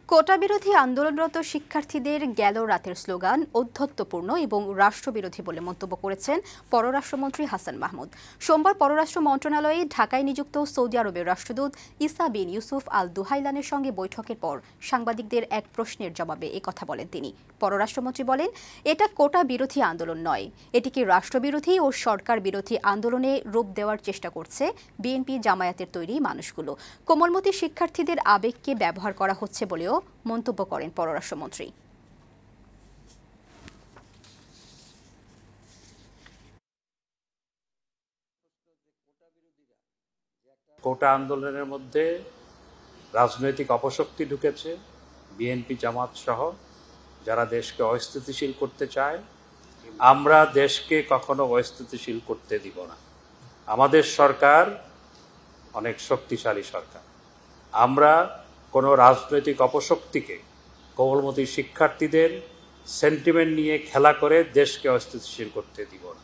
কোটা বিরোধী আন্দোলনরত শিক্ষার্থীদের গেল রাতের স্লোগান ঔদ্ধত্যপূর্ণ এবং রাষ্ট্রবিরোধী বলে মন্তব্য করেছেন পররাষ্ট্রমন্ত্রী হাসান মাহমুদ। সোমবার পররাষ্ট্র মন্ত্রণালয়ে ঢাকায় নিযুক্ত সৌদি আরবের রাষ্ট্রদূত ইসা বিন ইউসুফ আল দুহাইলানের সঙ্গে বৈঠকের পর সাংবাদিকদের এক প্রশ্নের জবাবে একথা বলেন তিনি। পররাষ্ট্রমন্ত্রী বলেন, এটা কোটা বিরোধী আন্দোলন নয়, এটিকে রাষ্ট্রবিরোধী ও সরকার বিরোধী আন্দোলনে রূপ দেওয়ার চেষ্টা করছে বিএনপি জামায়াতের তৈরি মানুষগুলো। কোমলমতি শিক্ষার্থীদের আবেগকে ব্যবহার করা হচ্ছে বলেও মন্তব্য করেন পররাষ্ট্রমন্ত্রী। কোটা আন্দোলনের মধ্যে রাজনৈতিক অপশক্তি ঢুকেছে, বিএনপি জামাত সহ যারা দেশকে অস্থিতিশীল করতে চায়। আমরা দেশকে কখনো অস্থিতিশীল করতে দিব না। আমাদের সরকার অনেক শক্তিশালী সরকার। আমরা কোনো রাজনৈতিক অপশক্তিকে কোমলমতি শিক্ষার্থীদের সেন্টিমেন্ট নিয়ে খেলা করে দেশকে অস্থিতিশীল করতে দিব না।